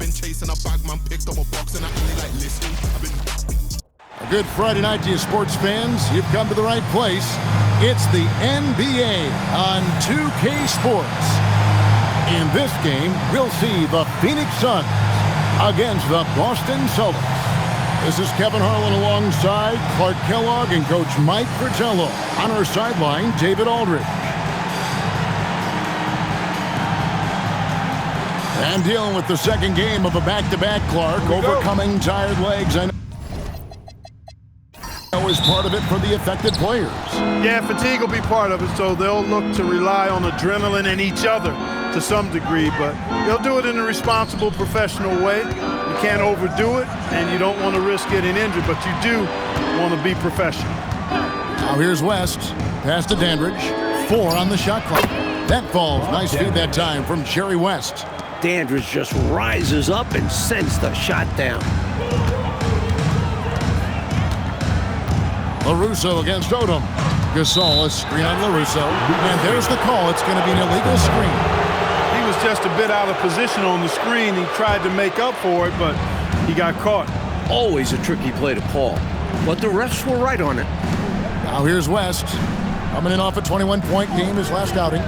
been chasing a bag, man, picked up a box and I only like listening. A good Friday night to you sports fans. You've come to the right place. It's the NBA on 2K Sports. In this game, we'll see the Phoenix Suns against the Boston Celtics. This is Kevin Harlan alongside Clark Kellogg and Coach Mike Fratello. On our sideline, David Aldridge. And dealing with the second game of a back-to-back, Clark, overcoming tired legs. I know is part of it for the affected players. Yeah, fatigue will be part of it, so they'll look to rely on adrenaline and each other to some degree, but they'll do it in a responsible, professional way. You can't overdo it, and you don't want to risk getting injured, but you do want to be professional. Now here's West. Pass to Dandridge. 4 on the shot clock. That falls. Nice feed that time from Jerry West. Dandridge just rises up and sends the shot down. LaRusso against Odom. Gasol, a screen on LaRusso. And there's the call. It's going to be an illegal screen. He was just a bit out of position on the screen. He tried to make up for it, but he got caught. Always a tricky play to call, but the refs were right on it. Now here's West. Coming in off a 21-point game, his last outing.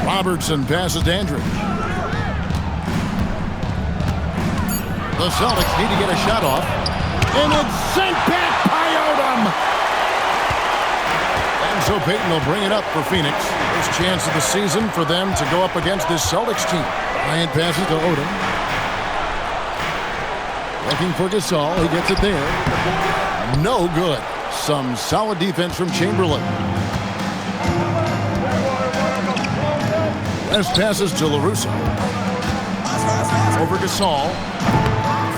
Robertson passes Dandridge. The Celtics need to get a shot off. And it's sent back by Odom. And so Payton will bring it up for Phoenix. First chance of the season for them to go up against this Celtics team. Bryant passes to Odom. Looking for Gasol. He gets it there. No good. Some solid defense from Chamberlain. West passes to LaRusso. Over Gasol.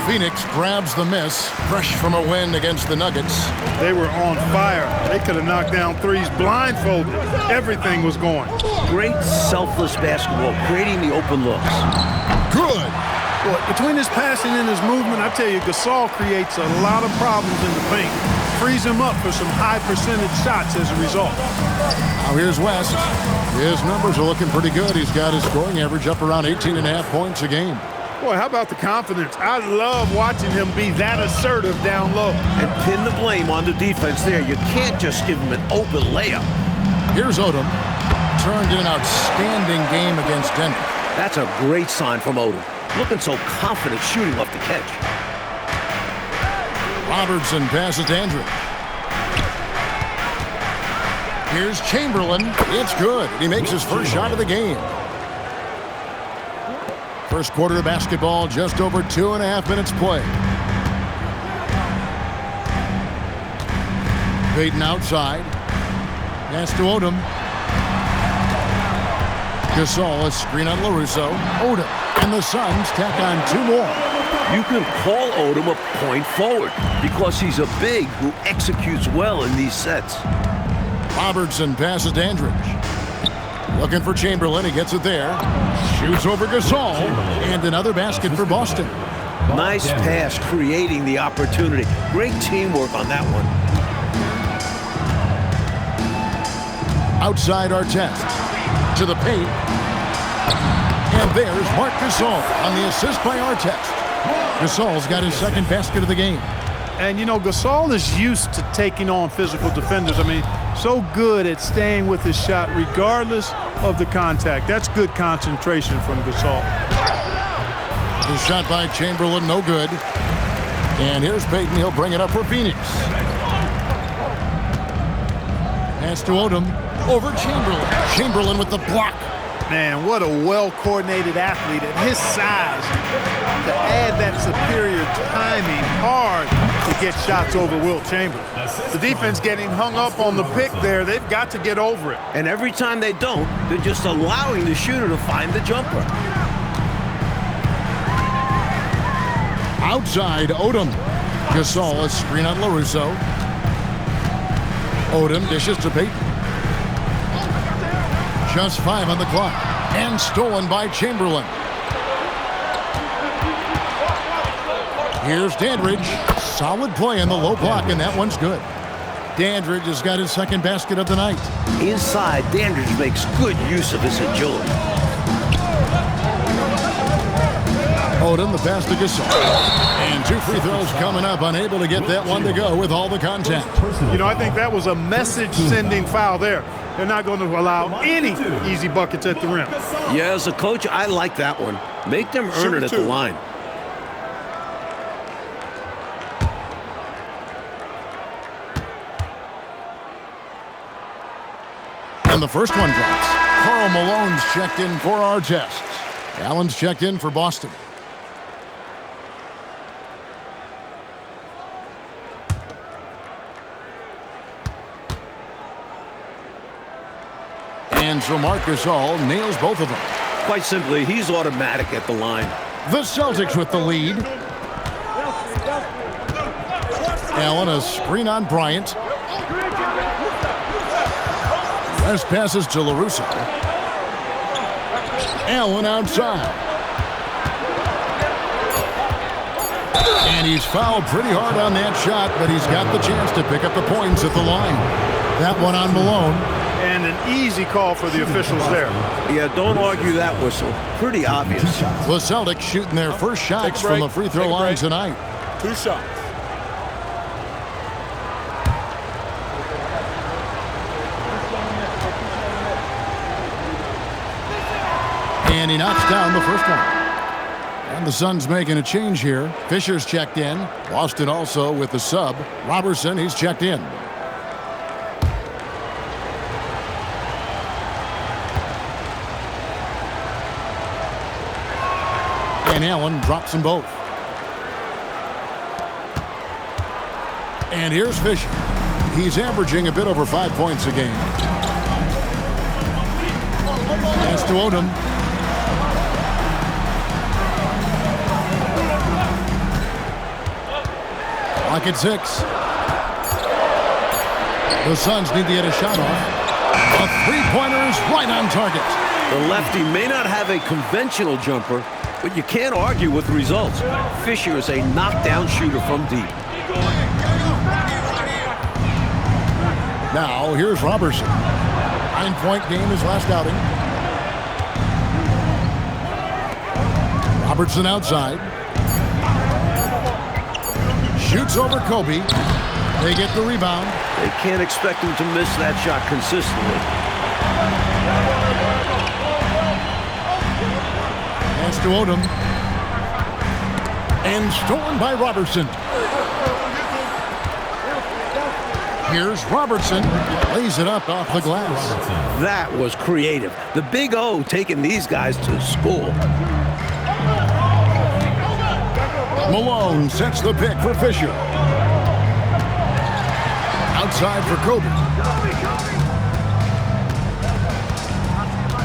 Phoenix grabs the miss, fresh from a win against the Nuggets. They were on fire. They could have knocked down threes blindfolded. Everything was going. Great selfless basketball, creating the open looks. Good. Boy, between his passing and his movement, I tell you, Gasol creates a lot of problems in the paint. Frees him up for some high percentage shots as a result. Now here's West. His numbers are looking pretty good. He's got his scoring average up around 18.5 points a game. Boy, how about the confidence? I love watching him be that assertive down low. And pin the blame on the defense there. You can't just give him an open layup. Here's Odom. Turned in an outstanding game against Denver. That's a great sign from Odom. Looking so confident shooting off the catch. Robertson passes to Andrew. Here's Chamberlain. It's good. He makes his first shot of the game. First quarter of basketball, just over 2.5 minutes play. Payton outside. Pass to Odom. Gasol, a screen on LaRusso. Odom. And the Suns tack on 2 more. You can call Odom a point forward because he's a big who executes well in these sets. Robertson passes to Dandridge. Looking for Chamberlain. He gets it there. Shoots over Gasol. And another basket for Boston. Nice pass, creating the opportunity. Great teamwork on that one. Outside Artest. To the paint. And there's Marc Gasol on the assist by Artest. Gasol's got his second basket of the game. And, you know, Gasol is used to taking on physical defenders. I mean, so good at staying with his shot regardless of the contact. That's good concentration from Gasol. The shot by Chamberlain, no good. And here's Payton. He'll bring it up for Phoenix. Pass to Odom. Over Chamberlain. Chamberlain with the block. Man, what a well-coordinated athlete at his size. To add that superior timing, hard to get shots over Wilt Chamberlain. The defense getting hung up on the pick there. They've got to get over it. And every time they don't, they're just allowing the shooter to find the jumper. Outside, Odom. Gasol, a screen on LaRusso. Odom dishes to Payton. Just 5 on the clock. And stolen by Chamberlain. Here's Dandridge. Solid play in the low block, and that one's good. Dandridge has got his second basket of the night. Inside, Dandridge makes good use of his agility. Odom, the pass to Gasol. And 2 free throws coming up, unable to get that one to go with all the contact. You know, I think that was a message-sending foul there. They're not going to allow any easy buckets at the rim. Yeah, as a coach, I like that one. Make them earn it at the line. And the first one drops. Karl Malone's checked in for our tests. Allen's checked in for Boston. And so Marcus All nails both of them. Quite simply, he's automatic at the line. The Celtics with the lead. Allen, a screen on Bryant. West passes to LaRusso. Allen outside. And he's fouled pretty hard on that shot, but he's got the chance to pick up the points at the line. That one on Malone. And an easy call for the officials there. Yeah, don't argue that whistle. Pretty obvious. The Celtics shooting their first shots from the free throw line tonight. 2 shots. And he knocks down the first one. And the Suns making a change here. Fisher's checked in. Boston also with the sub. Robertson, he's checked in. And Allen drops them both. And here's Fisher. He's averaging a bit over 5 points a game. Pass to Odom. Clock at 6. The Suns need to get a shot off. A three-pointer is right on target. The lefty may not have a conventional jumper, but you can't argue with results. Fisher is a knockdown shooter from deep. Now, here's Robertson. 9-point game his last outing. Robertson outside. Shoots over Kobe. They get the rebound. They can't expect him to miss that shot consistently. Pass to Odom. And stolen by Robertson. Here's Robertson. Lays it up off the glass. That was creative. The Big O taking these guys to school. Malone sets the pick for Fisher. Outside for Kobe.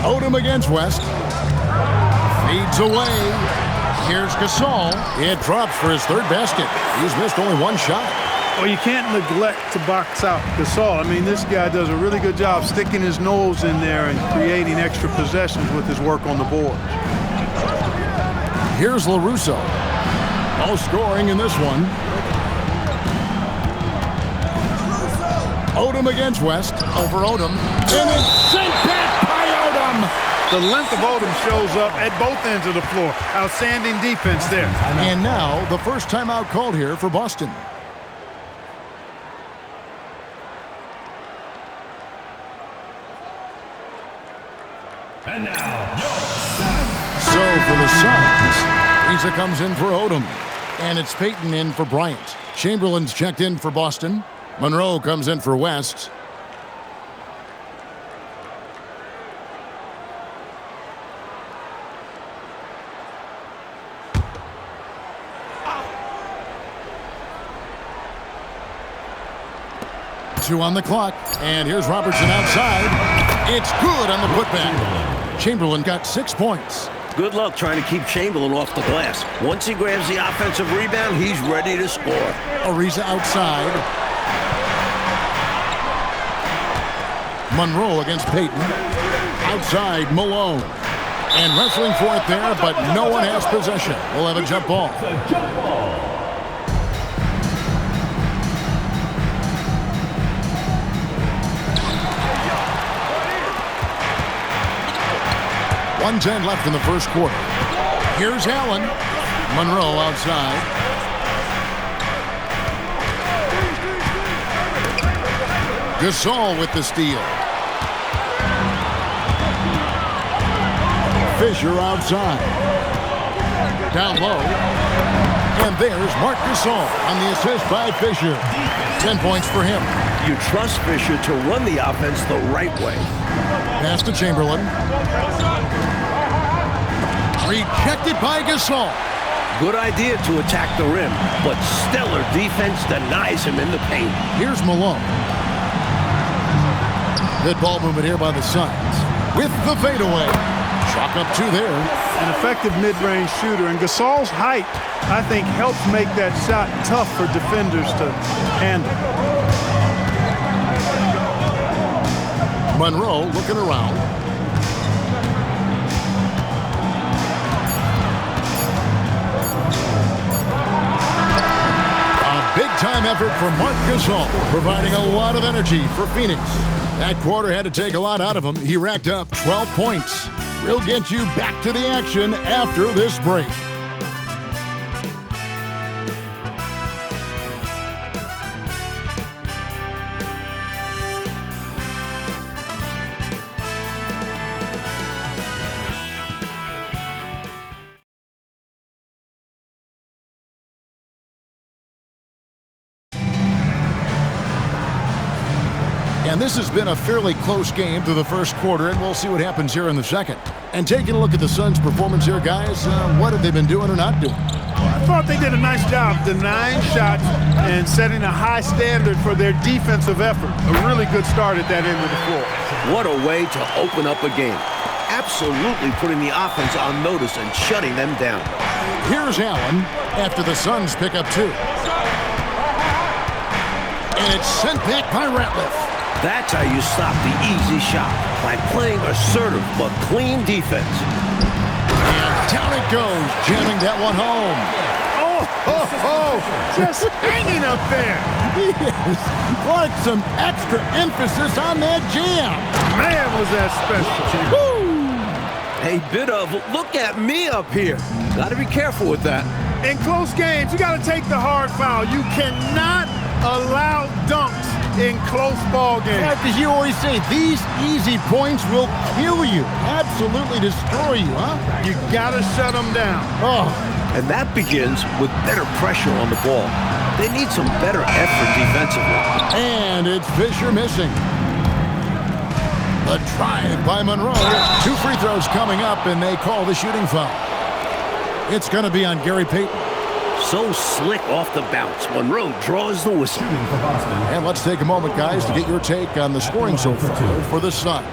Odom against West. Feeds away. Here's Gasol. It drops for his third basket. He's missed only one shot. Well, you can't neglect to box out Gasol. I mean, this guy does a really good job sticking his nose in there and creating extra possessions with his work on the board. Here's LaRusso. No scoring in this one. Odom against West. Over Odom. And it's sent back by Odom. The length of Odom shows up at both ends of the floor. Outstanding defense there. And now the first timeout called here for Boston. And now, So for the Suns, Lisa comes in for Odom. And it's Payton in for Bryant. Chamberlain's checked in for Boston. Monroe comes in for West. Two on the clock. And here's Robertson outside. It's good on the putback. Chamberlain got 6 points. Good luck trying to keep Chamberlain off the glass. Once he grabs the offensive rebound, he's ready to score. Ariza outside. Monroe against Payton. Outside, Malone. And wrestling for it there, but no one has possession. We'll have a jump ball. .110 left in the first quarter. Here's Allen. Monroe outside. Gasol with the steal. Fisher outside. Down low. And there's Marc Gasol on the assist by Fisher. 10 points for him. You trust Fisher to run the offense the right way. Pass to Chamberlain. Rejected by Gasol. Good idea to attack the rim, but stellar defense denies him in the paint. Here's Malone. Good ball movement here by the Suns. With the fadeaway. Chalk up 2 there. An effective mid-range shooter, and Gasol's height, I think, helps make that shot tough for defenders to handle. Monroe looking around. A big-time effort from Marc Gasol, providing a lot of energy for Phoenix. That quarter had to take a lot out of him. He racked up 12 points. We'll get you back to the action after this break. And this has been a fairly close game through the first quarter, and we'll see what happens here in the second. And taking a look at the Suns' performance here, guys, what have they been doing or not doing? I thought they did a nice job denying shots and setting a high standard for their defensive effort. A really good start at that end of the floor. What a way to open up a game. Absolutely putting the offense on notice and shutting them down. Here's Allen after the Suns pick up 2. And it's sent back by Ratliff. That's how you stop the easy shot, by playing assertive but clean defense. And down it goes, jamming that one home. Just hanging up there. Yes, put some extra emphasis on that jam. Man, was that special. Woo! A bit of, look at me up here. Got to be careful with that. In close games, you got to take the hard foul. You cannot allow dunks in close ball games. Yeah, because you always say these easy points will kill you, absolutely destroy you, huh? You got to shut them down. Oh, And that begins with better pressure on the ball. They need some better effort defensively. and it's Fisher missing. The drive by Monroe. 2 free throws coming up, and they call the shooting foul. It's going to be on Gary Payton. So slick off the bounce. Monroe draws the whistle. And let's take a moment, guys, to get your take on the scoring so far for the Suns.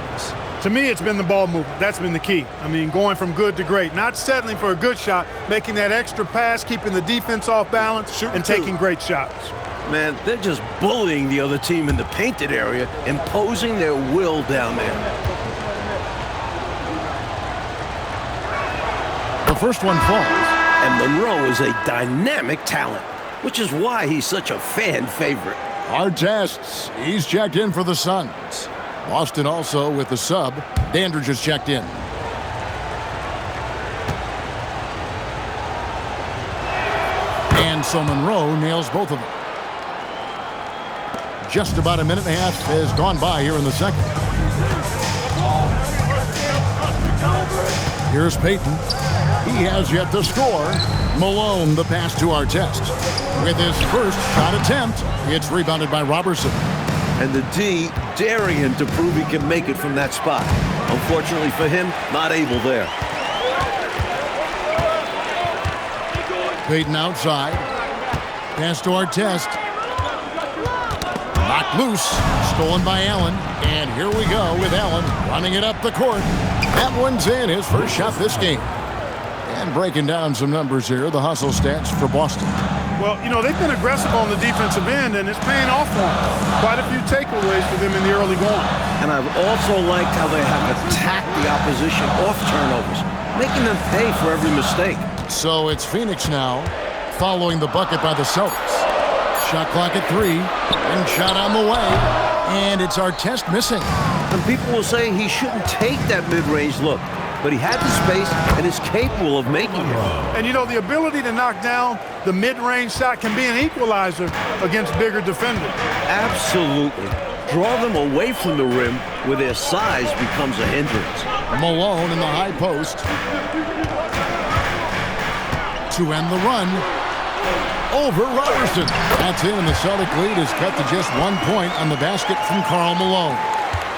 To me, it's been the ball movement. That's been the key. I mean, going from good to great. Not settling for a good shot, making that extra pass, keeping the defense off balance, and taking great shots. Man, they're just bullying the other team in the painted area, imposing their will down there. The first one falls. And Monroe is a dynamic talent, which is why he's such a fan favorite. Hard tests. He's checked in for the Suns. Boston also with the sub. Dandridge has checked in. And so Monroe nails both of them. Just about a minute and a half has gone by here in the second. Here's Payton. He has yet to score. Malone, the pass to Artest. With his first shot attempt, it's rebounded by Robertson. And the D daring him to prove he can make it from that spot. Unfortunately for him, not able there. Payton outside. Pass to Artest. Knocked loose. Stolen by Allen. And here we go with Allen running it up the court. That one's in, his first shot this game. And breaking down some numbers here, the hustle stats for Boston. Well, you know, they've been aggressive on the defensive end, and it's paying off for them. Quite a few takeaways for them in the early going. And I've also liked how they have attacked the opposition off turnovers, making them pay for every mistake. So it's Phoenix now, following the bucket by the Celtics. Shot clock at 3, and shot on the way. And it's Artest missing. And people will say he shouldn't take that mid-range look. but he had the space and is capable of making it. And, you know, the ability to knock down the mid-range shot can be an equalizer against bigger defenders. Absolutely. Draw them away from the rim where their size becomes a hindrance. Malone in the high post. To end the run. Over Robertson. That's in, and the Celtic lead is cut to just 1 point on the basket from Karl Malone.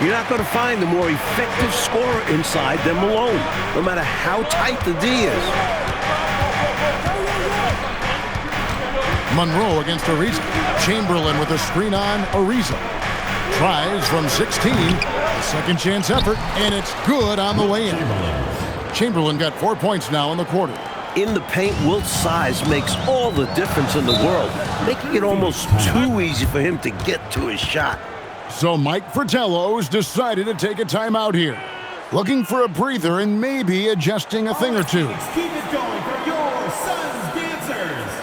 You're not going to find a more effective scorer inside than Malone, no matter how tight the D is. Monroe against Ariza. Chamberlain with a screen on Ariza. Tries from 16. A second chance effort, and it's good on the way in. Chamberlain got 4 points now in the quarter. In the paint, Wilt's size makes all the difference in the world, making it almost too easy for him to get to his shot. So Mike Fratello's decided to take a timeout here. Looking for a breather and maybe adjusting a thing or two. Keep it going for your Suns dancers.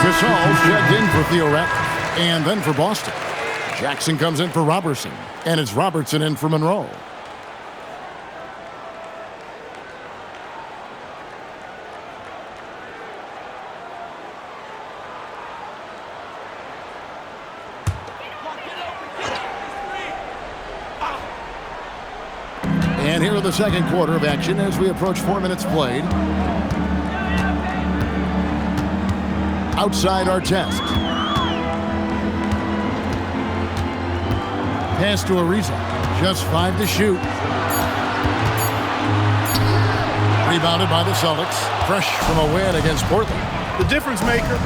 Gasol's checked in for Theo Ratliff, and then for Boston. Jackson comes in for Robertson, and it's Robertson in for Monroe. And here in the second quarter of action as we approach 4 minutes played. Outside our test. Pass to Ariza. Just 5 to shoot. Rebounded by the Celtics. Fresh from a win against Portland. The difference maker,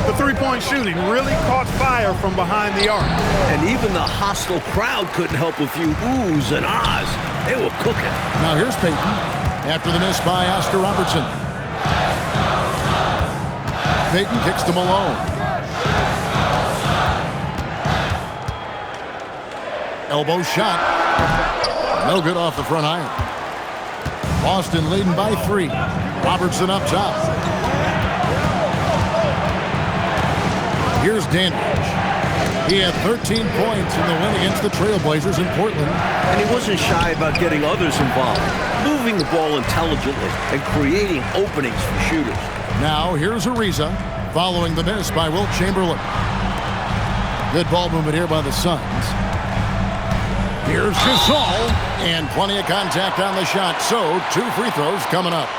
the three-point shooting, really caught fire from behind the arc. And even the hostile crowd couldn't help a few oohs and ahs. They were cooking. Now here's Payton. After the miss by Oscar Robertson. Payton kicks to Malone. Elbow shot. No good off the front iron. Boston leading by 3. Robertson up top. Here's Dandridge. He had 13 points in the win against the Trailblazers in Portland. And he wasn't shy about getting others involved, moving the ball intelligently and creating openings for shooters. Now here's Ariza, following the miss by Wilt Chamberlain. Good ball movement here by the Suns. Here's Gasol, and plenty of contact on the shot, so 2 free throws coming up.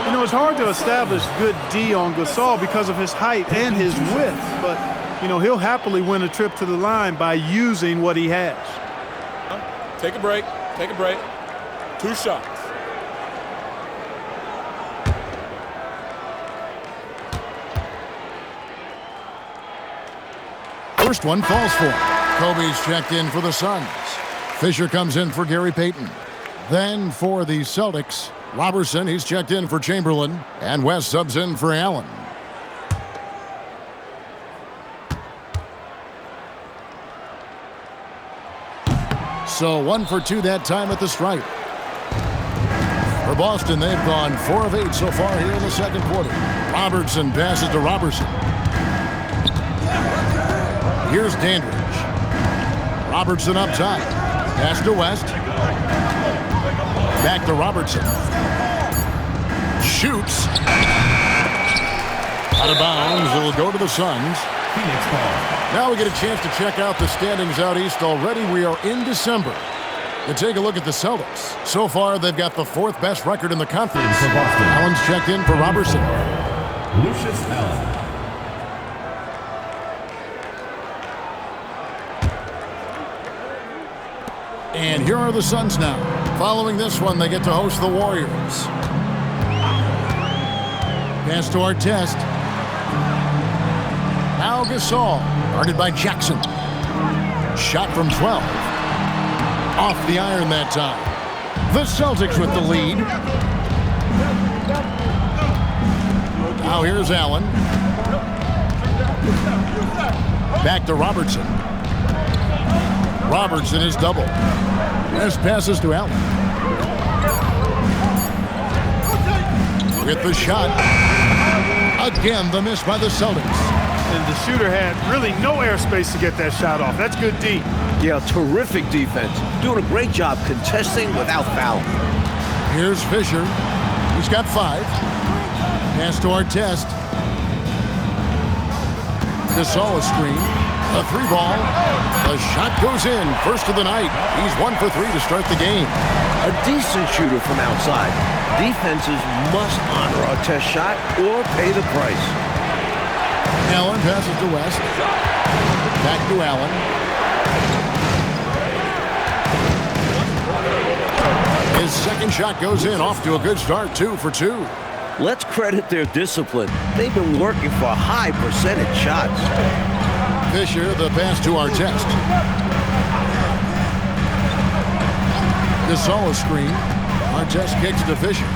You know, it's hard to establish good D on Gasol because of his height and his width, but, you know, he'll happily win a trip to the line by using what he has. Take a break. Take a break. 2 shots. First one falls for him. Kobe's checked in for the Suns. Fisher comes in for Gary Payton. Then for the Celtics, Robertson, he's checked in for Chamberlain. And West subs in for Allen. So 1 for 2 that time at the stripe. For Boston, they've gone 4 of 8 so far here in the second quarter. Robertson passes to Robertson. Here's Dandridge. Robertson up top. Pass to West. Back to Robertson. Shoots. Out of bounds. It'll go to the Suns. Phoenix ball. Now we get a chance to check out the standings out east already. We are in December. You take a look at the Celtics. So far, they've got the 4th best record in the conference. For Boston, Allen's checked in for Robertson. Lucius Allen. And here are the Suns now. Following this one, they get to host the Warriors. Pass to Artest. Now Gasol, guarded by Jackson. Shot from 12. Off the iron that time. The Celtics with the lead. Now here's Allen. Back to Robertson. Robertson is double. West passes to Allen. With the shot. Again, the miss by the Celtics. And the shooter had really no airspace to get that shot off. That's good D. Yeah, terrific defense. Doing a great job contesting without fouling. Here's Fisher. He's got 5. Pass to Artest. Gasol a screen. A 3-ball. The shot goes in. First of the night. He's 1 for 3 to start the game. A decent shooter from outside. Defenses must honor a test shot or pay the price. Allen passes to West. Back to Allen. His second shot goes in. Off to a good start. 2 for 2. Let's credit their discipline. They've been working for high percentage shots. Fisher, the pass to Artest. Gasol a screen. Artest kicks to Fisher.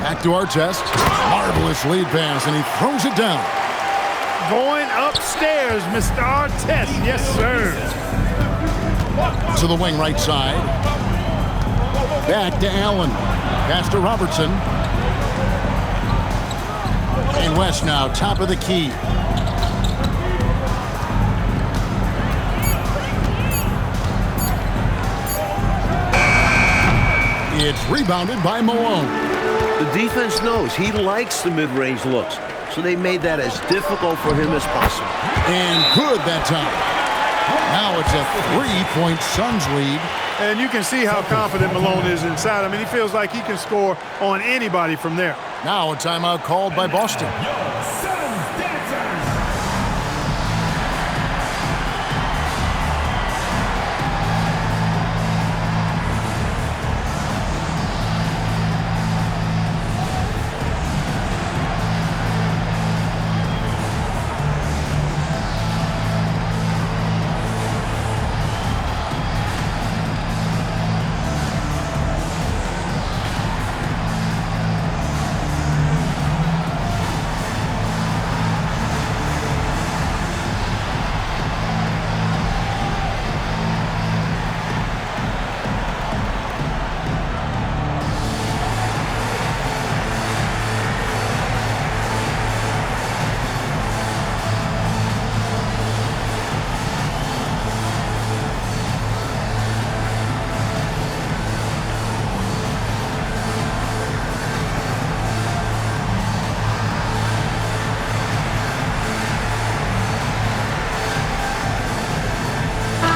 Back to Artest. Marvelous lead pass, and he throws it down. Going upstairs, Mr. Artest. Yes, sir. To the wing right side. Back to Allen. Pass to Robertson. And West now, top of the key. It's rebounded by Malone. The defense knows he likes the mid-range looks, so they made that as difficult for him as possible. And good that time. Now it's a 3-point Suns lead. And you can see how confident Malone is inside. I mean, he feels like he can score on anybody from there. Now a timeout called by Boston. Suns Dancers.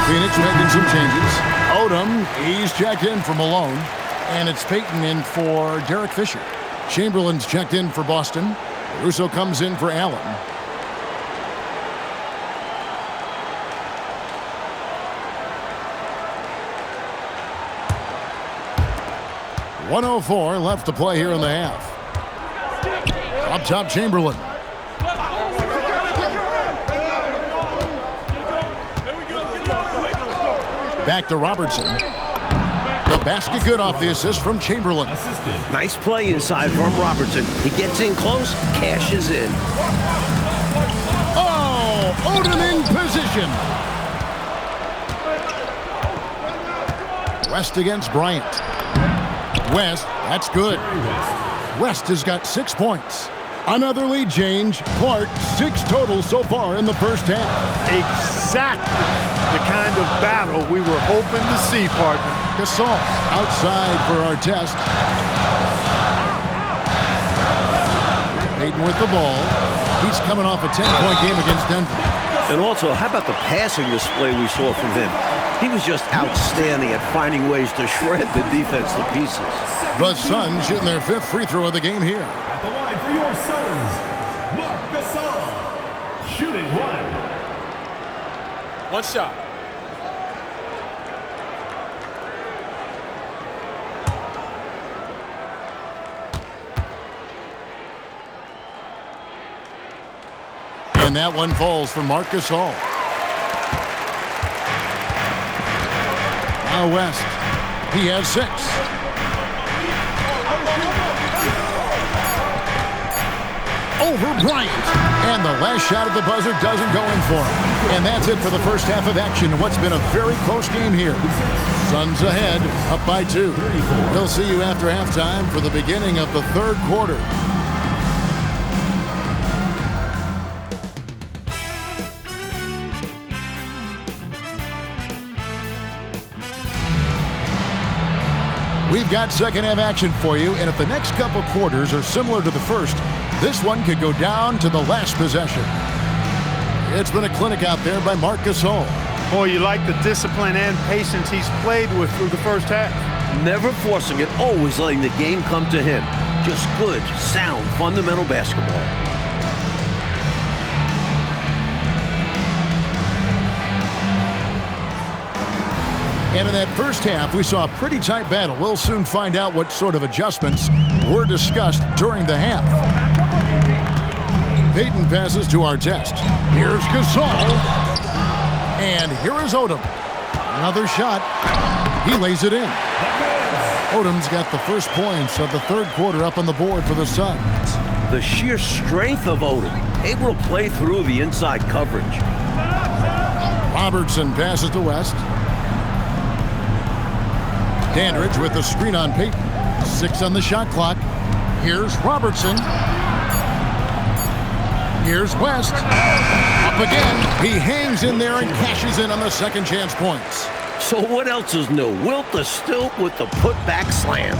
Phoenix making some changes. Odom, he's checked in for Malone. And it's Payton in for Derek Fisher. Chamberlain's checked in for Boston. Russo comes in for Allen. .104 left to play here in the half. Up top, Chamberlain. Back to Robertson. The basket good off the assist from Chamberlain. Nice play inside from Robertson. He gets in close, cashes in. Oh, Odom in position. West against Bryant. West, that's good. West has got 6 points. Another lead change. Clark, 6 total so far in the first half. Exactly the kind of battle we were hoping to see, partner. Gasol outside for Artest. Payton with the ball. He's coming off a 10-point game against Denver. And also, how about the passing display we saw from him? He was just outstanding at finding ways to shred the defense to pieces. The Suns shooting their 5th free throw of the game here. At the line for your Suns, Marc Gasol. Shooting 1. One shot. And that one falls for Marc Gasol. Now West. He has 6. Over Bryant. And the last shot at the buzzer doesn't go in for him. And that's it for the first half of action in what's been a very close game here. Suns ahead, up by 2. We'll see you after halftime for the beginning of the 3rd quarter. We've got second half action for you, and if the next couple quarters are similar to the first, this one could go down to the last possession. It's been a clinic out there by Marc Gasol. Boy, you like the discipline and patience he's played with through the first half. Never forcing it, always letting the game come to him. Just good, sound, fundamental basketball. And in that first half, we saw a pretty tight battle. We'll soon find out what sort of adjustments were discussed during the half. Payton passes to Artest. Here's Gasol. And here is Odom. Another shot. He lays it in. Odom's got the first points of the 3rd quarter up on the board for the Suns. The sheer strength of Odom, able to play through the inside coverage. Robertson passes to West. Dandridge with the screen on Payton. 6 on the shot clock. Here's Robertson. Here's West. Up again. He hangs in there and cashes in on the second chance points. So what else is new? Wilt the stilt with the putback slam.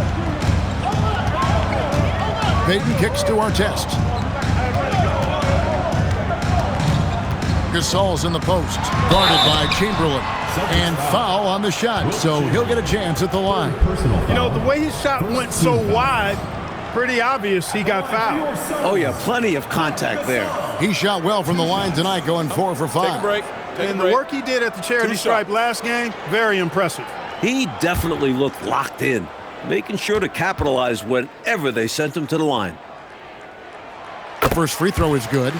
Payton kicks to Artest. Gasol's in the post. Guarded by Chamberlain. And foul on the shot, so he'll get a chance at the line. You know, the way his shot went so wide, pretty obvious he got fouled. Oh, yeah, plenty of contact there. He shot well from the line tonight, going 4 for 5. Take a break. And the work he did at the charity stripe last game, very impressive. He definitely looked locked in, making sure to capitalize whenever they sent him to the line. The first free throw is good.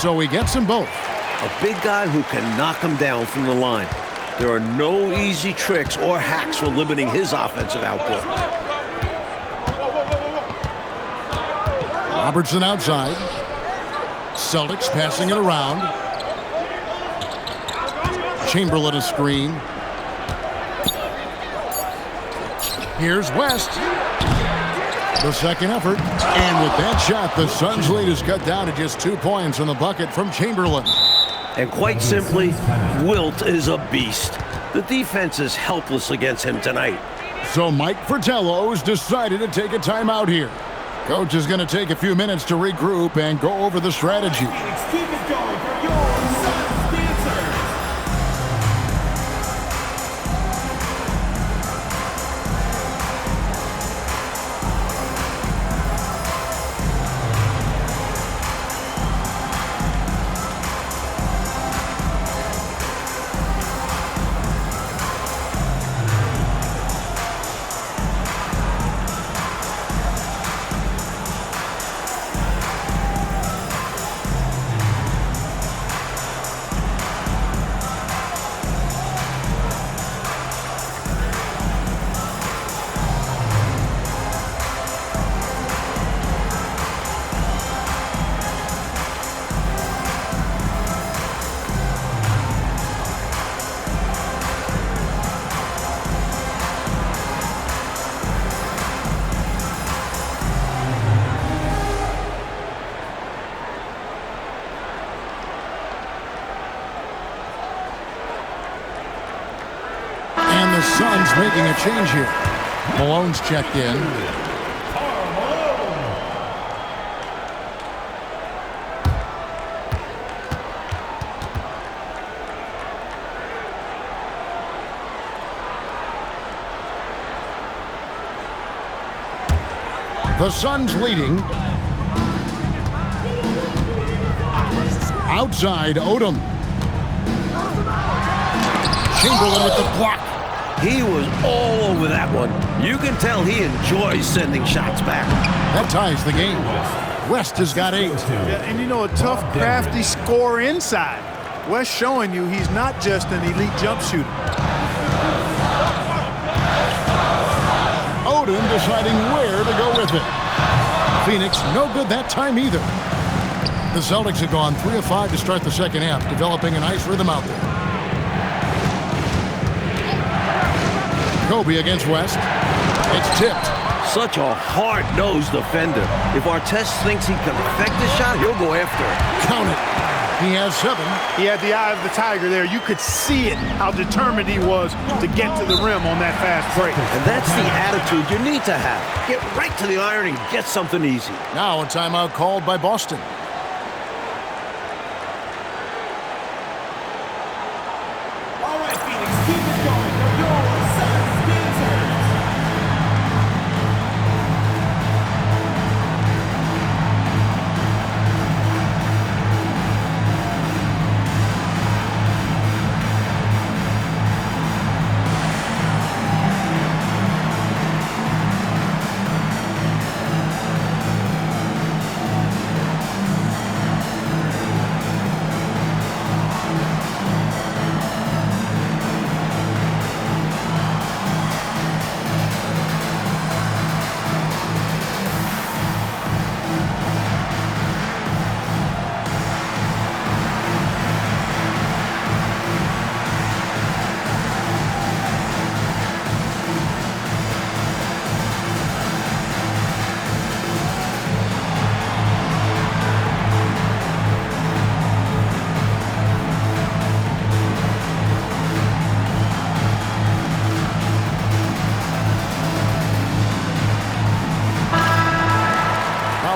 So he gets them both. A big guy who can knock him down from the line. There are no easy tricks or hacks for limiting his offensive output. Robertson outside. Celtics passing it around. Chamberlain a screen. Here's West. The second effort. And with that shot, the Suns' lead is cut down to just 2 points on the bucket from Chamberlain. And quite simply, Wilt is a beast. The defense is helpless against him tonight. So Mike Fratello's decided to take a timeout here. Coach is going to take a few minutes to regroup and go over the strategy. Let's keep it going for your Suns dancers. Suns making a change here. Malone's checked in. The Suns leading. Outside, Odom. Chamberlain with the block. He was all over that one. You can tell he enjoys sending shots back. That ties the game. West has got 8. Yeah, and you know, a tough, crafty scorer inside. West showing you he's not just an elite jump shooter. Odom deciding where to go with it. Phoenix, no good that time either. The Celtics have gone 3 of 5 to start the second half, developing a nice rhythm out there. Kobe against West. It's tipped. Such a hard-nosed defender. If Artest thinks he can affect the shot, he'll go after it. Count it. He has 7. He had the eye of the tiger there. You could see it, how determined he was to get to the rim on that fast break. And that's the attitude you need to have. Get right to the iron and get something easy. Now a timeout called by Boston. All right, Phoenix, keep it going. Your Suns being served.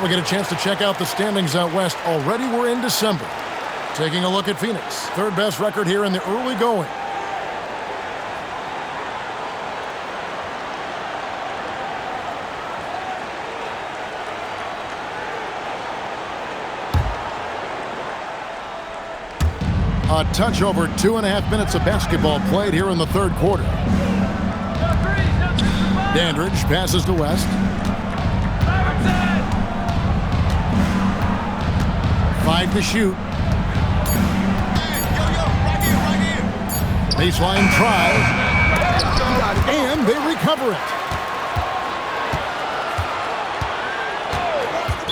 We get a chance to check out the standings out west. Already we're in December. Taking a look at Phoenix. Third best record here in the early going. A touch over 2.5 minutes of basketball played here in the third quarter. Dandridge passes to West. 5 to shoot. Baseline try. And they recover it.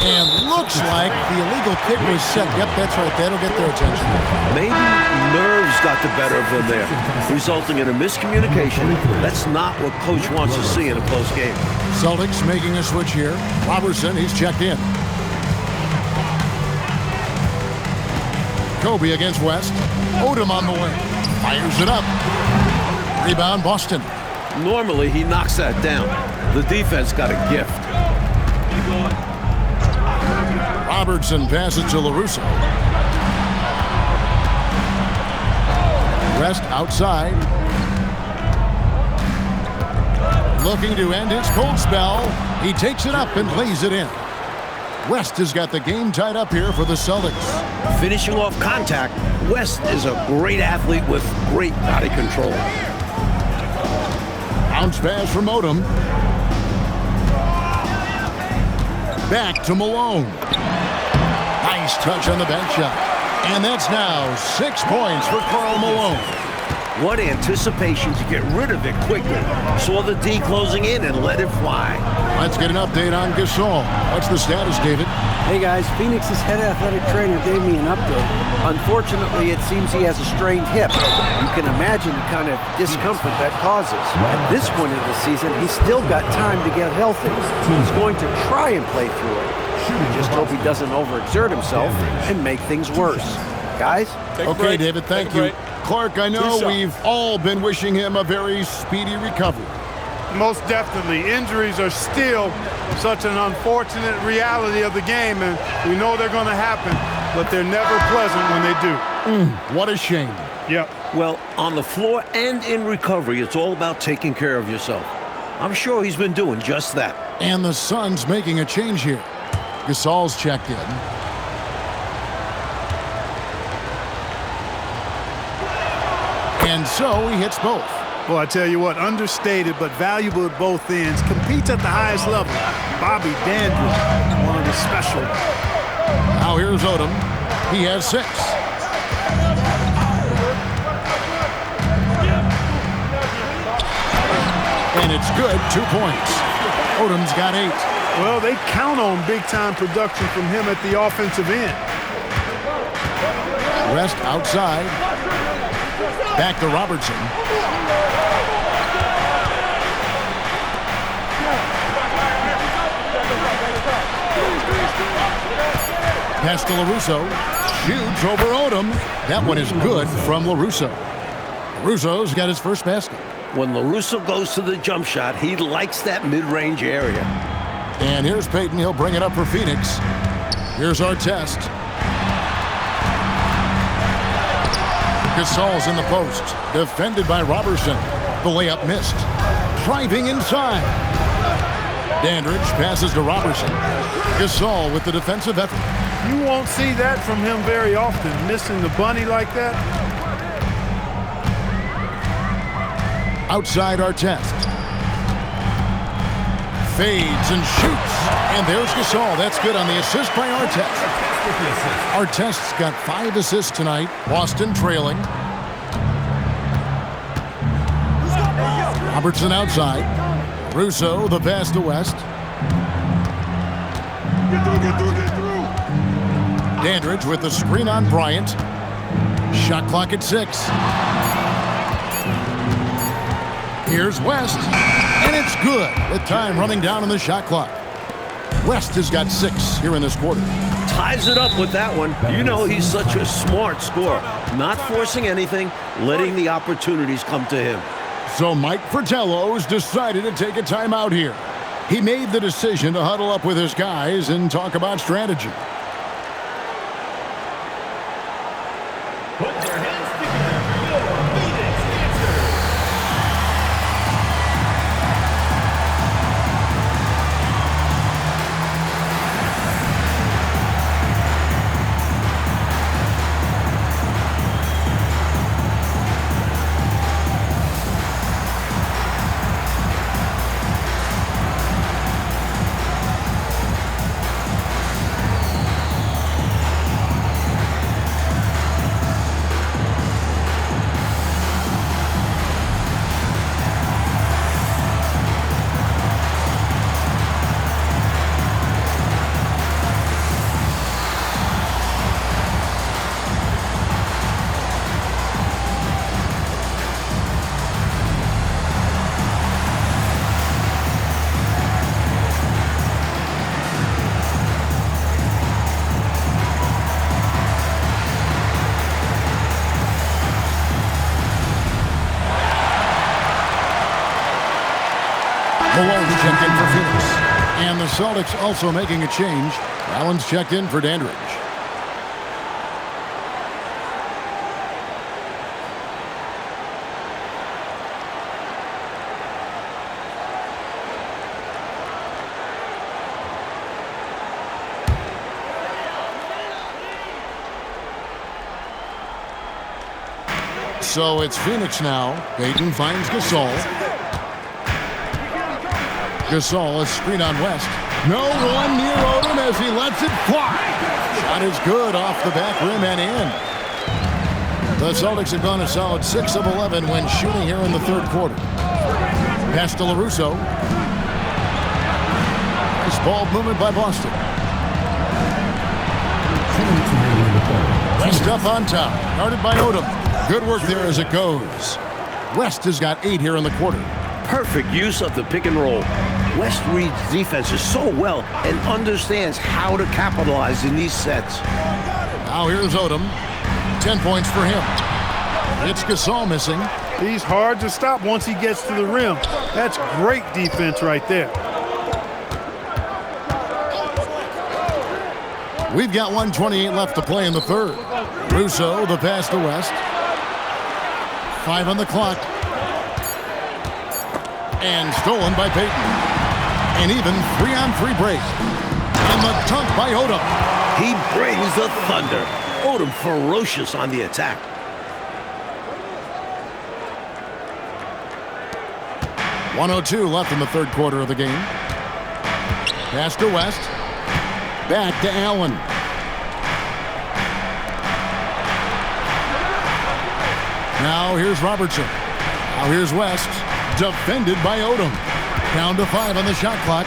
And looks like the illegal kick was set. Yep, that's right. That'll get their attention. Maybe nerves got the better of them there, resulting in a miscommunication. That's not what Coach wants to see in a close game. Celtics making a switch here. Robertson, he's checked in. Kobe against West. Odom on the wing. Fires it up. Rebound, Boston. Normally, he knocks that down. The defense got a gift. Robertson passes to LaRusso. West outside. Looking to end his cold spell. He takes it up and lays it in. West has got the game tied up here for the Celtics. Finishing off contact, West is a great athlete with great body control. Bounce pass from Odom. Back to Malone. Nice touch on the bank shot. And that's now 6 points for Karl Malone. What anticipation to get rid of it quickly. Saw the D closing in and let it fly. Let's get an update on Gasol. What's the status, David? Hey guys, Phoenix's head athletic trainer gave me an update. Unfortunately, it seems he has a strained hip. You can imagine the kind of discomfort that causes. At this point of the season, he's still got time to get healthy. He's going to try and play through it. I just hope he doesn't overexert himself and make things worse. Guys? Okay, David, thank you. Clark, I know we've all been wishing him a very speedy recovery. Most definitely. Injuries are still such an unfortunate reality of the game, and we know they're going to happen, but they're never pleasant when they do. What a shame. Yep. Well, on the floor and in recovery, it's all about taking care of yourself. I'm sure he's been doing just that. And the Suns making a change here. Gasol's checked in. And so he hits both. Well, I tell you what, understated but valuable at both ends. Competes at the highest level. Bobby Dandridge, one of the special. Now here's Odom. He has 6. And it's good, 2 points. Odom's got 8. Well, they count on big-time production from him at the offensive end. West outside. Back to Robertson. Pass to LaRusso. Shoots over Odom. That one is good from LaRusso. LaRusso's got his first basket. When LaRusso goes to the jump shot, he likes that mid-range area. And here's Payton. He'll bring it up for Phoenix. Here's our test. Gasol's in the post. Defended by Robertson. The layup missed. Driving inside. Dandridge passes to Robertson. Gasol with the defensive effort. You won't see that from him very often, missing the bunny like that. Outside our test. Fades and shoots. And there's Gasol. That's good on the assist by Artest. Artest's got 5 assists tonight. Boston trailing. Robertson outside. Russo, the pass to West. Dandridge with the screen on Bryant. Shot clock at 6. Here's West, and it's good with time running down on the shot clock. West has got 6 here in this quarter. Ties it up with that one. You know he's such a smart scorer. Not forcing anything, letting the opportunities come to him. So Mike Fratello's decided to take a timeout here. He made the decision to huddle up with his guys and talk about strategy. Put your hands together for your Phoenix answer. Malone checked in for Phoenix. And the Celtics also making a change. Allen's checked in for Dandridge. So it's Phoenix now. Payton finds Gasol. Gasol, a screen on West. No one near Odom as he lets it fly. Shot is good off the back rim and in. The Celtics have gone a solid 6 of 11 when shooting here in the third quarter. Pass to LaRusso. Nice ball movement by Boston. West up on top. Guarded by Odom. Good work there as it goes. West has got 8 here in the quarter. Perfect use of the pick and roll. West reads defenses so well and understands how to capitalize in these sets. Now here's Odom. 10 points for him. It's Gasol missing. He's hard to stop once he gets to the rim. That's great defense right there. We've got 1:28 left to play in the third. Russo, the pass to West. 5 on the clock. And stolen by Payton. An even 3-on-3 break. And the dunk by Odom. He brings the thunder. Odom ferocious on the attack. .102 left in the third quarter of the game. Pass to West. Back to Allen. Now here's Robertson. Now here's West. Defended by Odom. Down to 5 on the shot clock.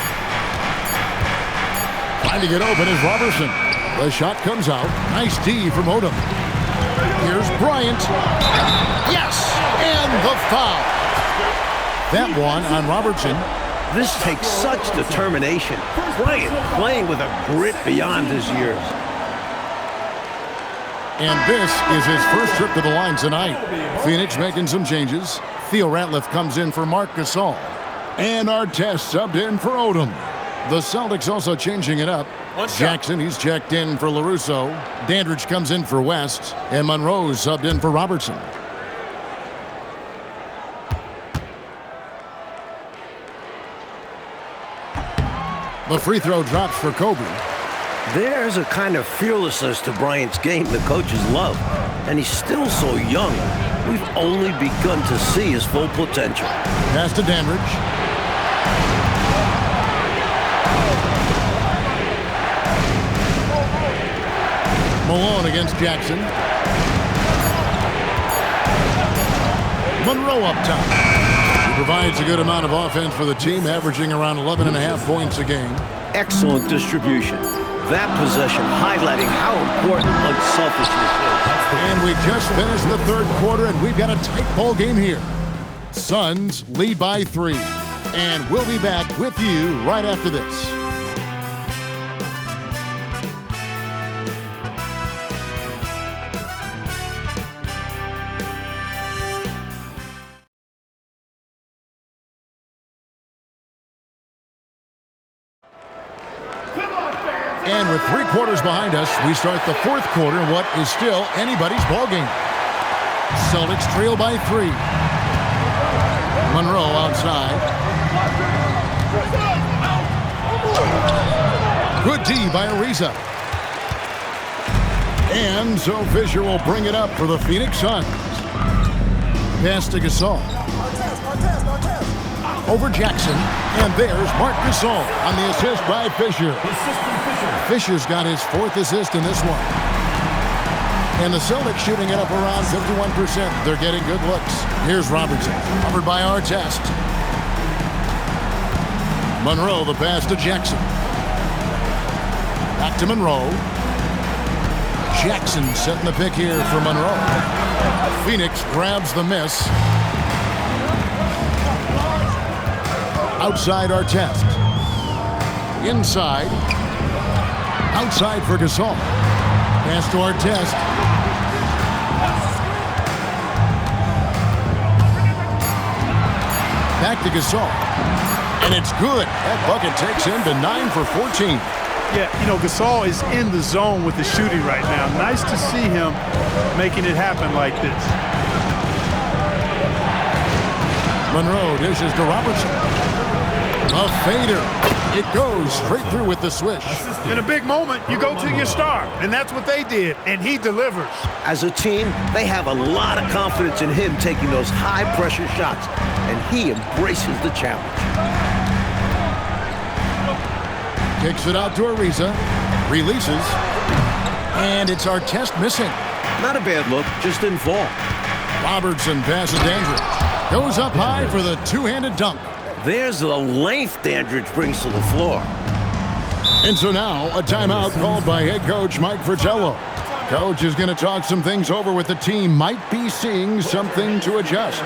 Trying to get open is Robertson. The shot comes out. Nice D from Odom. Here's Bryant. Yes! And the foul. That one on Robertson. This takes such determination. Bryant playing with a grit beyond his years. And this is his first trip to the line tonight. Phoenix making some changes. Theo Ratliff comes in for Marc Gasol. And Artest subbed in for Odom. The Celtics also changing it up. Jackson, he's checked in for LaRusso. Dandridge comes in for West. And Monroe subbed in for Robertson. The free throw drops for Kobe. There's a kind of fearlessness to Bryant's game the coaches love. And he's still so young. We've only begun to see his full potential. Pass to Dandridge. Malone against Jackson. Monroe up top. He provides a good amount of offense for the team, averaging around 11.5 points a game. Excellent distribution. That possession highlighting how important unselfishness is. And we just finished the third quarter, and we've got a tight ball game here. Suns lead by 3. And we'll be back with you right after this. And with 3 quarters behind us, we start the fourth quarter in what is still anybody's ball game. Celtics trail by 3. Monroe outside. Good D by Ariza. And so Fisher will bring it up for the Phoenix Suns. Pass to Gasol. Over Jackson. And there's Marc Gasol on the assist by Fisher. Fisher's got his 4th assist in this one. And the Celtics shooting it up around 51%. They're getting good looks. Here's Robertson, covered by Artest. Monroe, the pass to Jackson. Back to Monroe. Jackson setting the pick here for Monroe. Phoenix grabs the miss. Outside Artest. Inside. Outside for Gasol. Pass to Artest. Back to Gasol. And it's good. That bucket takes him to 9 for 14. Yeah, you know, Gasol is in the zone with the shooting right now. Nice to see him making it happen like this. Monroe dishes to Robertson. A fader. It goes straight through with the swish. In a big moment, you go to your star, and that's what they did, and he delivers. As a team, they have a lot of confidence in him taking those high-pressure shots, and he embraces the challenge. Kicks it out to Ariza. Releases. And it's Artest missing. Not a bad look, just didn't fall. Robertson passes Dandridge. Goes up high for the two-handed dunk. There's the length Dandridge brings to the floor. And so now, a timeout called by head coach Mike Fratello. Coach is going to talk some things over with the team. Might be seeing something to adjust.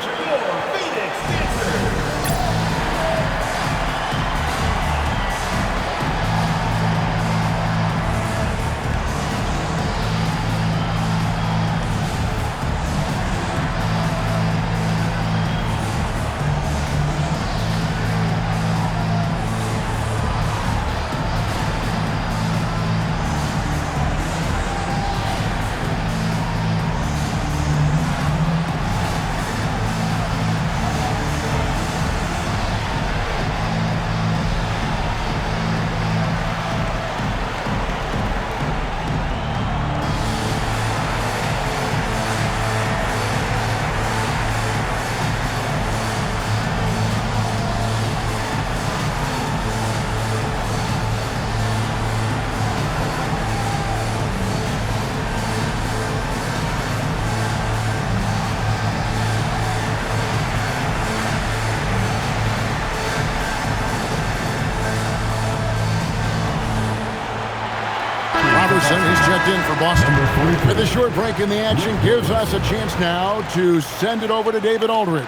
Iverson, he's checked in for Boston. With a short break in the action, gives us a chance now to send it over to David Aldridge.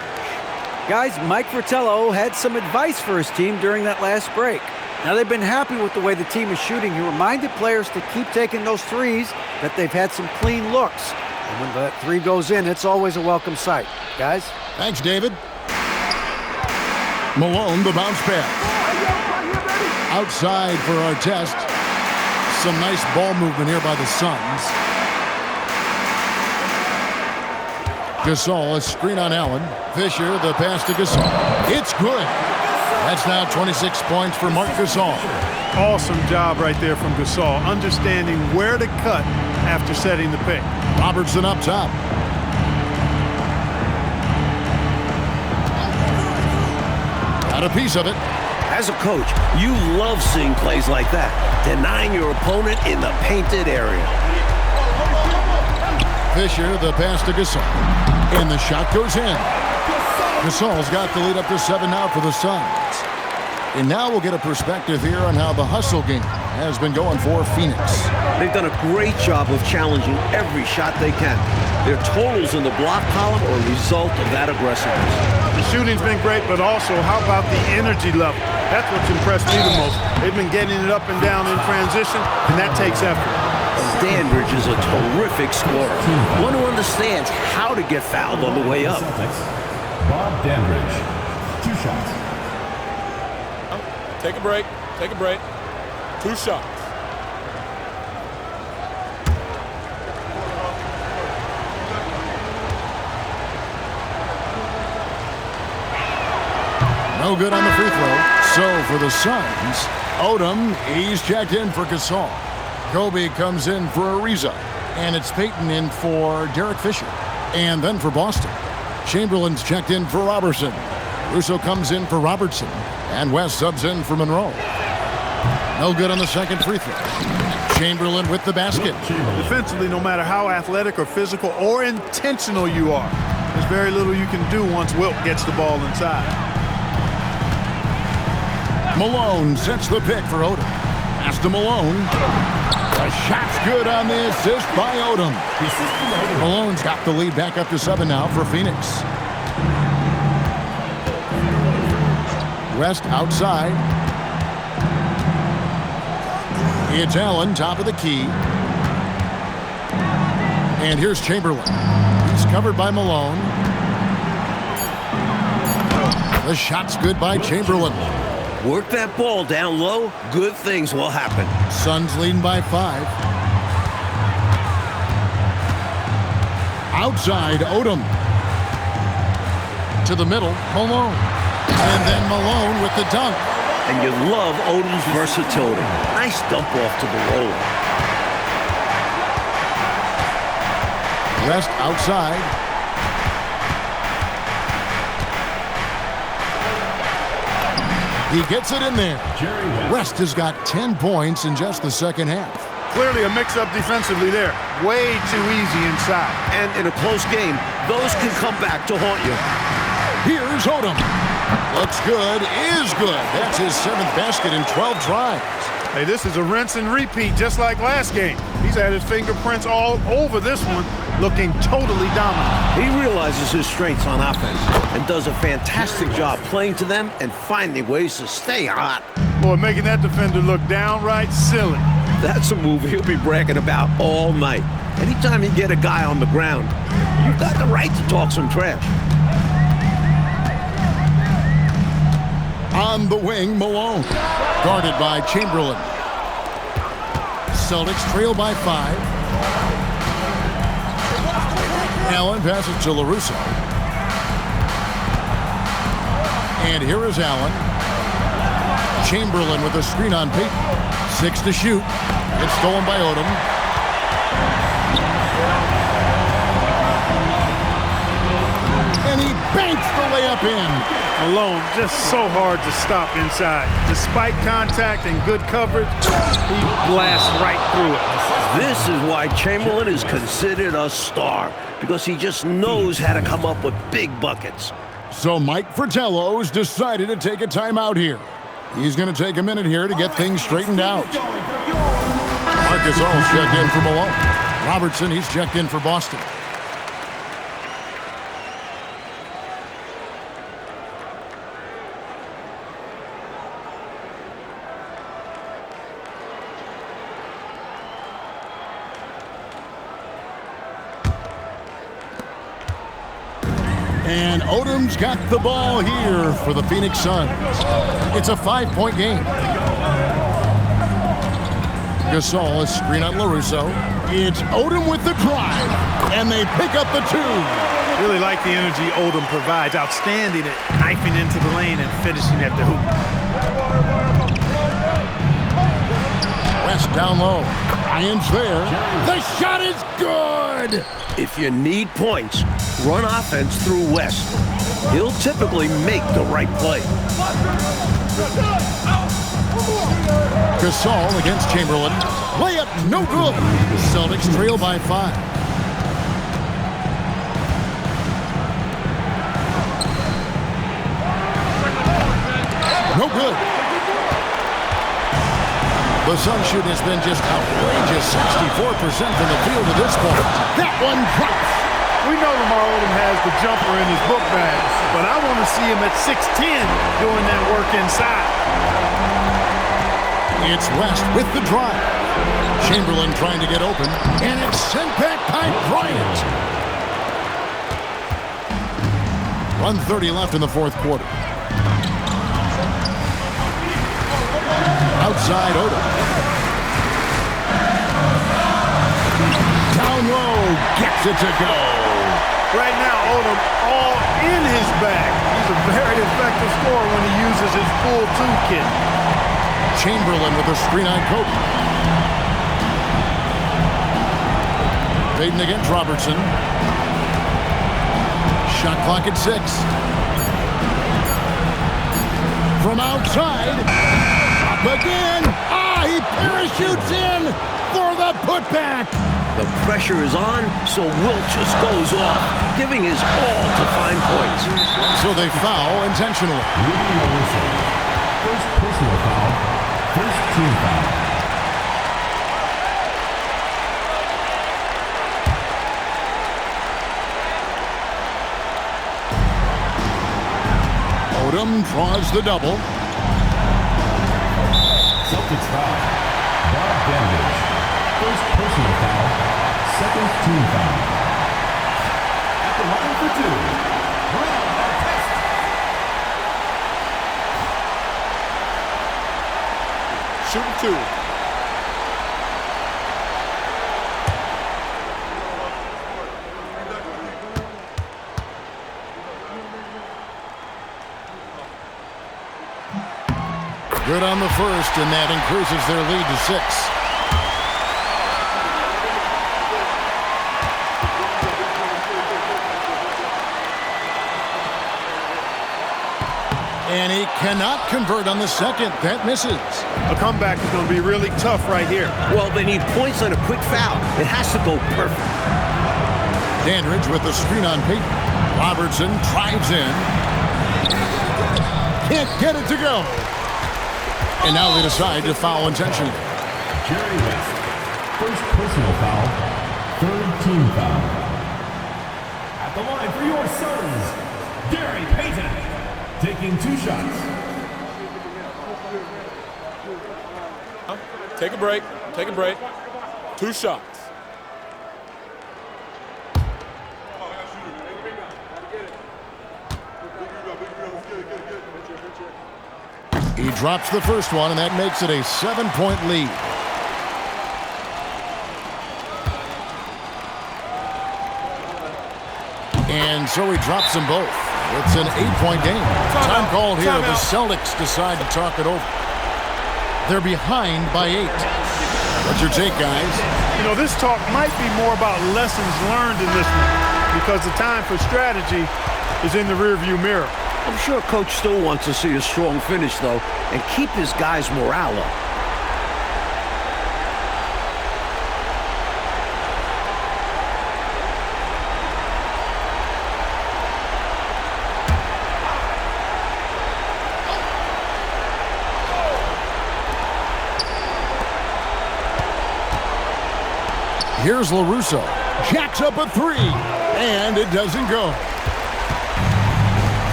Guys, Mike Fratello had some advice for his team during that last break. Now they've been happy with the way the team is shooting. He reminded players to keep taking those threes, that they've had some clean looks. And when that three goes in, it's always a welcome sight. Guys? Thanks, David. Malone, the bounce pass. Outside for our test. Some nice ball movement here by the Suns. Gasol, a screen on Allen. Fisher, the pass to Gasol. It's good. That's now 26 points for Marc Gasol. Awesome job right there from Gasol, understanding where to cut after setting the pick. Robertson up top. Got a piece of it. As a coach, you love seeing plays like that, denying your opponent in the painted area. Fisher, the pass to Gasol. And the shot goes in. Gasol's got the lead up to 7 now for the Suns. And now we'll get a perspective here on how the hustle game has been going for Phoenix. They've done a great job of challenging every shot they can. Their totals in the block column are a result of that aggressiveness. The shooting's been great, but also how about the energy level? That's what's impressed me the most. They've been getting it up and down in transition, and that takes effort. Dandridge is a terrific scorer. One who understands how to get fouled on the way up. Celtics, Bob Dandridge. 2 shots. Take a break. Take a break. 2 shots. No good on the free throw. So for the Suns, Odom, he's checked in for Gasol. Kobe comes in for Ariza. And it's Payton in for Derek Fisher. And then for Boston, Chamberlain's checked in for Robertson. Russo comes in for Robertson. And West subs in for Monroe. No good on the second free throw. Chamberlain with the basket. Defensively, no matter how athletic or physical or intentional you are, there's very little you can do once Wilt gets the ball inside. Malone sets the pick for Odom. Pass to Malone. The shot's good on the assist by Odom. Malone's got the lead back up to 7 now for Phoenix. West outside. It's Allen, top of the key. And here's Chamberlain. He's covered by Malone. The shot's good by Chamberlain. Work that ball down low, good things will happen. Suns leading by 5. Outside, Odom. To the middle, Malone. And then Malone with the dunk. And you love Odom's versatility. Nice dump off to the roll. West outside. He gets it in there. West has got 10 points in just the second half. Clearly a mix-up defensively there. Way too easy inside. And in a close game, those can come back to haunt you. Here's Odom. Looks good, is good. That's his 7th basket in 12 tries. Hey, this is a rinse and repeat just like last game. He's had his fingerprints all over this one, looking totally dominant. He realizes his strengths on offense and does a fantastic job playing to them and finding ways to stay hot. Boy, making that defender look downright silly. That's a move he'll be bragging about all night. Anytime you get a guy on the ground, you've got the right to talk some trash. On the wing, Malone. Guarded by Chamberlain. Celtics trail by 5. Allen passes to LaRusso. And here is Allen. Chamberlain with a screen on Payton. 6 to shoot. It's stolen by Odom. And he banks the layup in. Malone just so hard to stop inside. Despite contact and good coverage, he blasts right through it. This is why Chamberlain is considered a star, because he just knows how to come up with big buckets. So Mike Fratello's decided to take a timeout here. He's going to take a minute here to get things straightened out. Our Gasol's checked in for Malone. Robertson, he's checked in for Boston. And Odom's got the ball here for the Phoenix Suns. It's a 5-point game. Gasol, a screen on LaRusso. It's Odom with the drive, and they pick up the 2. Really like the energy Odom provides. Outstanding at knifing into the lane and finishing at the hoop. West down low. Irons there. The shot is good. If you need points, run offense through West. He'll typically make the right play. Gasol against Chamberlain. Layup no good. The Celtics trail by 5. No good. The Suns shooting has been just outrageous. 64% from the field to this point. That one drops. We know Lamar Odom has the jumper in his book bag, but I want to see him at 6'10", doing that work inside. It's West with the drive. Chamberlain trying to get open, and it's sent back by Bryant. 1:30 left in the fourth quarter. Outside Odom. Down low, gets it to go. Right now, Odom all in his bag. He's a very effective scorer when he uses his full toolkit. Chamberlain with a screen on Kobe. Payton against Robertson. Shot clock at 6. From outside. Up again. He parachutes in for the putback. The pressure is on, so Wilt just goes off, giving his all to find points. So they foul intentionally. First personal foul. First team foul. Odom draws the double. Celtics foul. Bogdanovich. First personal foul. Second team foul. At the line for 2. Shooting 2. Good on the first, and that increases their lead to 6. And he cannot convert on the second. That misses. A comeback is going to be really tough right here. Well, they need points on a quick foul. It has to go perfect. Dandridge with the screen on Payton. Robertson drives in. Can't get it to go. And now they decide to foul intentionally. Jerry West. First personal foul. Third team foul. At the line for your Suns, Gary Payton. Taking 2 shots. Take a break. Take a break. 2 shots. He drops the first one, and that makes it a 7-point lead. And so he drops them both. It's an 8-point game. Time called here. The Celtics decide to talk it over. They're behind by 8. What's your take, guys? You know, this talk might be more about lessons learned in this one because the time for strategy is in the rearview mirror. I'm sure Coach still wants to see a strong finish, though, and keep his guys' morale up. Here's LaRusso. Jacks up a three. And it doesn't go.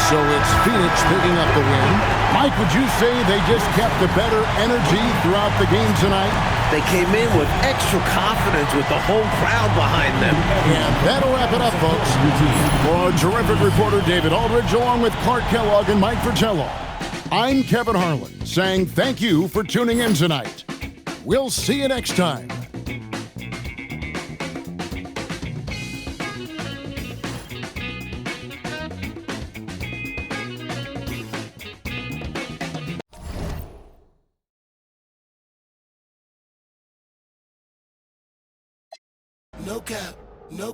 So it's Phoenix picking up the win. Mike, would you say they just kept a better energy throughout the game tonight? They came in with extra confidence with the whole crowd behind them. And that'll wrap it up, folks. For our terrific reporter, David Aldridge, along with Clark Kellogg and Mike Fratello, I'm Kevin Harlan, saying thank you for tuning in tonight. We'll see you next time. No cap, no